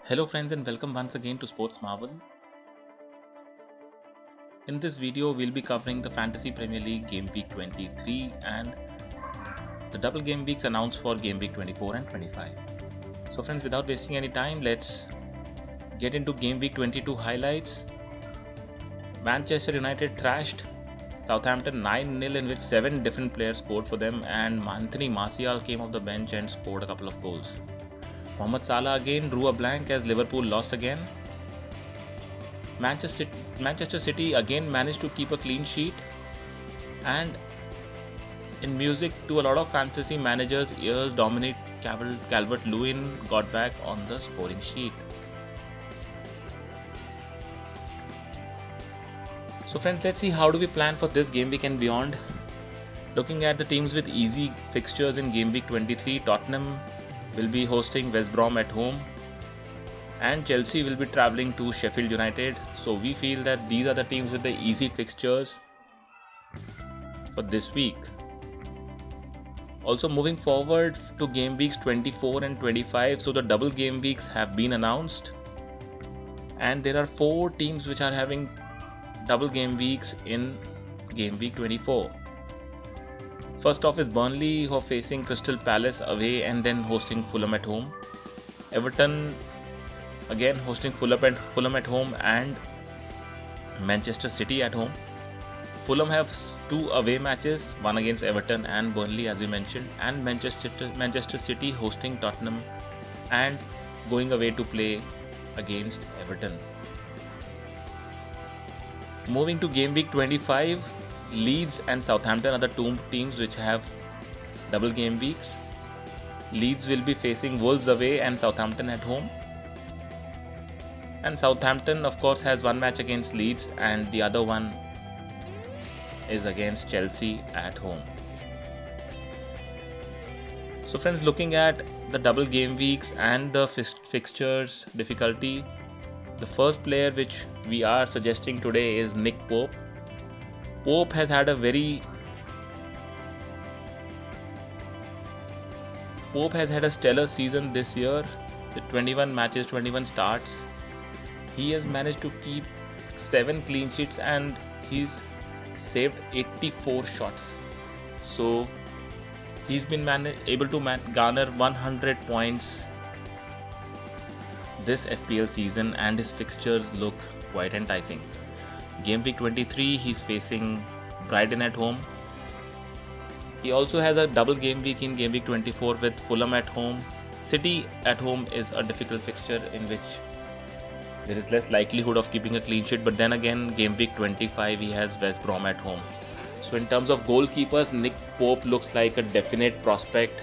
Hello friends and welcome once again to Sports Marvel. In this video we'll be covering the Fantasy Premier League Game Week 23 and the double game weeks announced for Game Week 24 and 25. So friends, without wasting any time, let's get into Game Week 22 highlights. Manchester United thrashed Southampton 9-0 in which 7 different players scored for them, and Anthony Martial came off the bench and scored a couple of goals. Mohamed Salah again drew a blank as Liverpool lost again. Manchester City again managed to keep a clean sheet, and in music to a lot of fantasy managers' ears, Dominic Calvert-Lewin got back on the scoring sheet. So friends, let's see how do we plan for this game week and beyond. Looking at the teams with easy fixtures in game week 23, Tottenham will be hosting West Brom at home, and Chelsea will be travelling to Sheffield United. So we feel that these are the teams with the easy fixtures for this week. Also moving forward to game weeks 24 and 25, so the double game weeks have been announced, and there are 4 teams which are having double game weeks in game week 24. First off is Burnley, who are facing Crystal Palace away and then hosting Fulham at home. Everton again hosting Fulham at home, and Manchester City at home. Fulham have 2 away matches, one against Everton and Burnley as we mentioned, and Manchester City hosting Tottenham and going away to play against Everton. Moving to game week 25, Leeds and Southampton are the 2 teams which have double game weeks. Leeds will be facing Wolves away and Southampton at home. And Southampton of course has 1 match against Leeds and the other one is against Chelsea at home. So friends, looking at the double game weeks and the fixtures difficulty, the first player which we are suggesting today is Nick Pope. Pope has had a stellar season this year with 21 matches, 21 starts. He has managed to keep 7 clean sheets and he's saved 84 shots. So he's been able to garner 100 points this FPL season, and his fixtures look quite enticing. Game week 23, he's facing Brighton at home. He also has a double game week in game week 24 with Fulham at home. City at home is a difficult fixture in which there is less likelihood of keeping a clean sheet, but then again game week 25 he has West Brom at home. So in terms of goalkeepers, Nick Pope looks like a definite prospect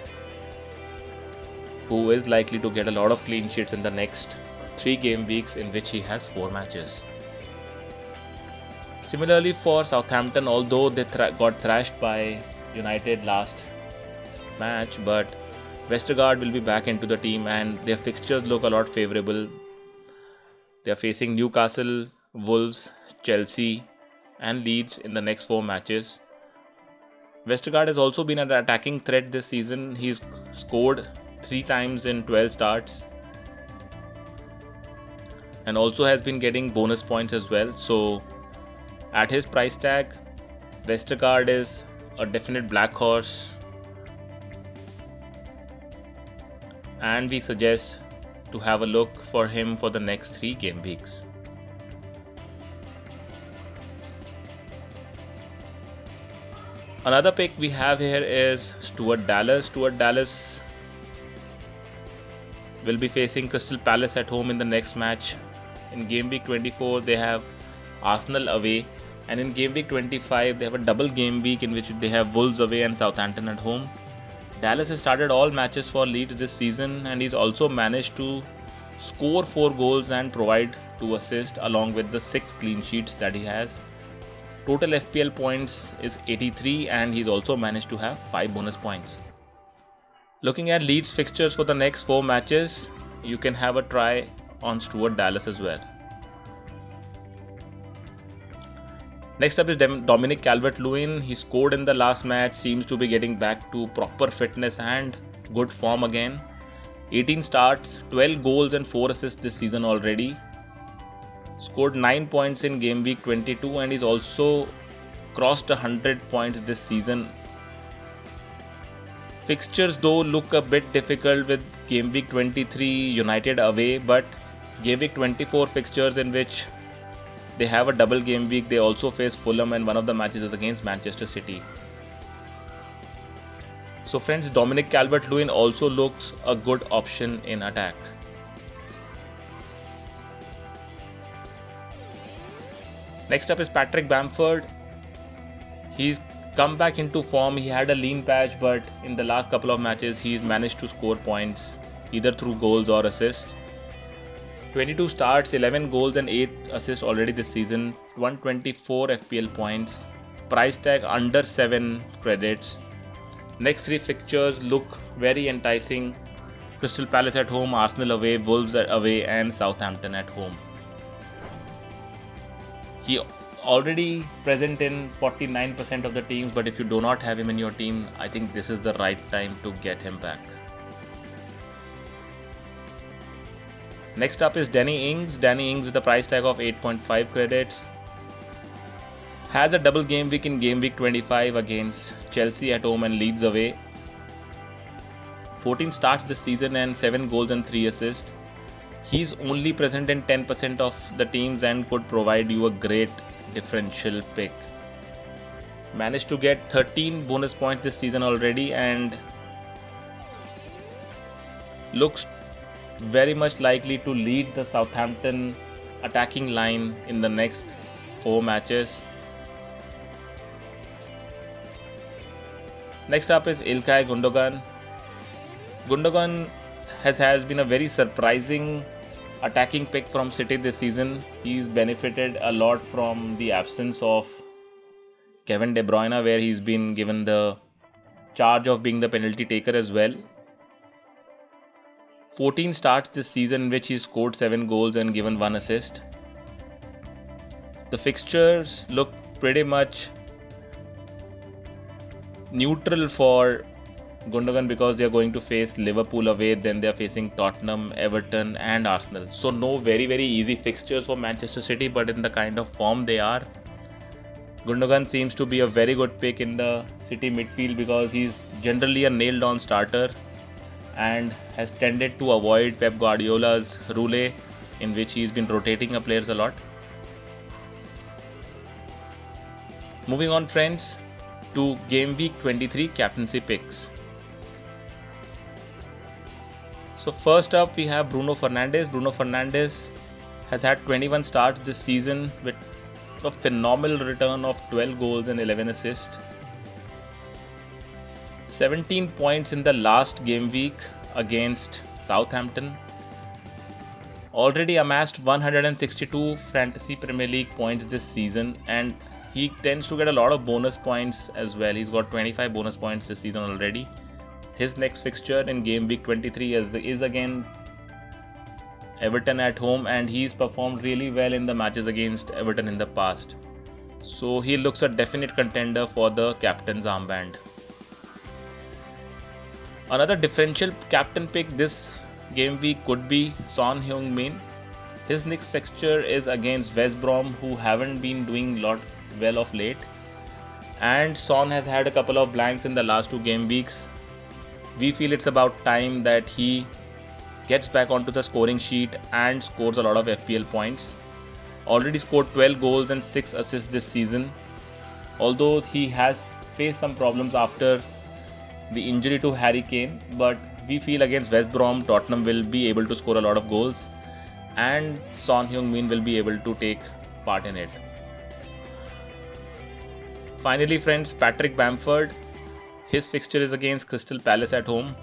who is likely to get a lot of clean sheets in the next 3 game weeks in which he has 4 matches. Similarly for Southampton, although they got thrashed by United last match, but Vestergaard will be back into the team and their fixtures look a lot favourable. They are facing Newcastle, Wolves, Chelsea and Leeds in the next 4 matches. Vestergaard has also been an attacking threat this season. He's scored 3 times in 12 starts and also has been getting bonus points as well. So at his price tag, Vestergaard is a definite black horse, and we suggest to have a look for him for the next 3 game weeks. Another pick we have here is Stuart Dallas. Stuart Dallas will be facing Crystal Palace at home in the next match. In game week 24 they have Arsenal away, and in game week 25 they have a double game week in which they have Wolves away and Southampton at home. Dallas has started all matches for Leeds this season, and he's also managed to score 4 goals and provide 2 assists along with the 6 clean sheets that he has. Total FPL points is 83 and he's also managed to have 5 bonus points. Looking at Leeds fixtures for the next 4 matches, you can have a try on Stuart Dallas as well. Next up is Dominic Calvert-Lewin. He scored in the last match, seems to be getting back to proper fitness and good form again. 18 starts, 12 goals and 4 assists this season already. Scored 9 points in game week 22 and he's also crossed 100 points this season. Fixtures though look a bit difficult with game week 23 United away, but game week 24 fixtures in which they have a double game week. They also face Fulham and one of the matches is against Manchester City. So friends, Dominic Calvert-Lewin also looks a good option in attack. Next up is Patrick Bamford. He's come back into form. He had a lean patch, but in the last couple of matches he's managed to score points either through goals or assists. 22 starts, 11 goals and 8 assists already this season, 124 FPL points, price tag under 7 credits. Next 3 fixtures look very enticing: Crystal Palace at home, Arsenal away, Wolves away and Southampton at home. He already present in 49% of the teams, but if you do not have him in your team, I think this is the right time to get him back. Next up is Danny Ings. Danny Ings with a price tag of 8.5 credits. Has a double game week in game week 25 against Chelsea at home and Leeds away. 14 starts this season and 7 goals and 3 assists. He's only present in 10% of the teams and could provide you a great differential pick. Managed to get 13 bonus points this season already and looks very much likely to lead the Southampton attacking line in the next 4 matches. Next up is Ilkay Gundogan. Gundogan has been a very surprising attacking pick from City this season. He's benefited a lot from the absence of Kevin De Bruyne, where he's been given the charge of being the penalty taker as well. 14 starts this season in which he scored 7 goals and given 1 assist. The fixtures look pretty much neutral for Gundogan because they are going to face Liverpool away, then they are facing Tottenham, Everton and Arsenal. So no very easy fixtures for Manchester City, but in the kind of form they are, Gundogan seems to be a very good pick in the City midfield because he's generally a nailed on starter and has tended to avoid Pep Guardiola's rule in which he's been rotating players a lot. Moving on friends to game week 23 captaincy picks. So first up we have Bruno Fernandes. Bruno Fernandes has had 21 starts this season with a phenomenal return of 12 goals and 11 assists. 17 points in the last game week against Southampton. Already amassed 162 Fantasy Premier League points this season and he tends to get a lot of bonus points as well. He's got 25 bonus points this season already. His next fixture in game week 23 is again Everton at home and he's performed really well in the matches against Everton in the past. So he looks a definite contender for the captain's armband. Another differential captain pick this game week could be Son Heung-min. His next fixture is against West Brom, who haven't been doing well of late. And Son has had a couple of blanks in the last 2 game weeks. We feel it's about time that he gets back onto the scoring sheet and scores a lot of FPL points. Already scored 12 goals and 6 assists this season. Although he has faced some problems after the injury to Harry Kane, but we feel against West Brom, Tottenham will be able to score a lot of goals and Son Heung-min will be able to take part in it. Finally friends, Patrick Bamford. His fixture is against Crystal Palace at home.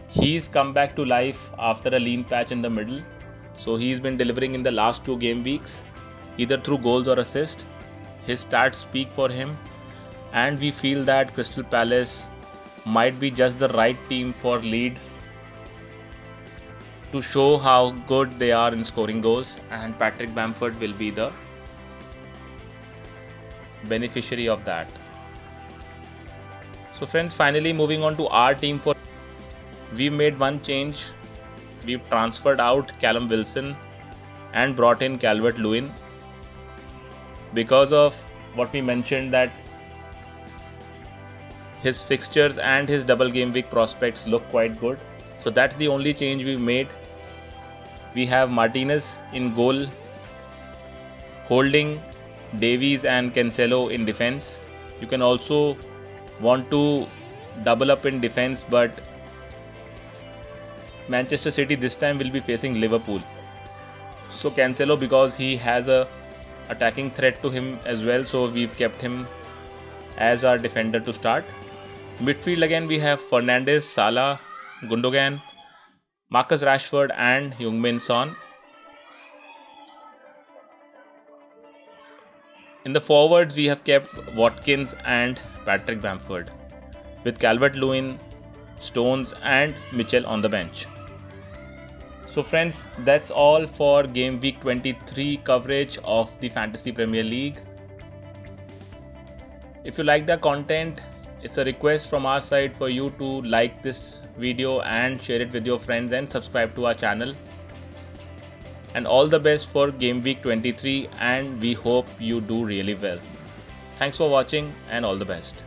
He's come back to life after a lean patch in the middle. So he's been delivering in the last 2 game weeks, either through goals or assist. His stats speak for him and we feel that Crystal Palace might be just the right team for Leeds to show how good they are in scoring goals, and Patrick Bamford will be the beneficiary of that. So friends, finally moving on to our team for We made one change. We've transferred out Callum Wilson and brought in Calvert-Lewin because of what we mentioned, that his fixtures and his double game week prospects look quite good. So that's the only change we've made. We have Martinez in goal, Holding, Davies and Cancelo in defense. You can also want to double up in defense, but Manchester City this time will be facing Liverpool. So Cancelo, because he has a attacking threat to him as well, so we've kept him as our defender to start. Midfield again we have Fernandes, Salah, Gundogan, Marcus Rashford and Heung-min Son. In the forwards we have kept Watkins and Patrick Bamford, with Calvert-Lewin, Stones and Mitchell on the bench. So friends, that's all for game week 23 coverage of the Fantasy Premier League. If you like the content, it's a request from our side for you to like this video and share it with your friends and subscribe to our channel. And all the best for game week 23, and we hope you do really well. Thanks for watching and all the best.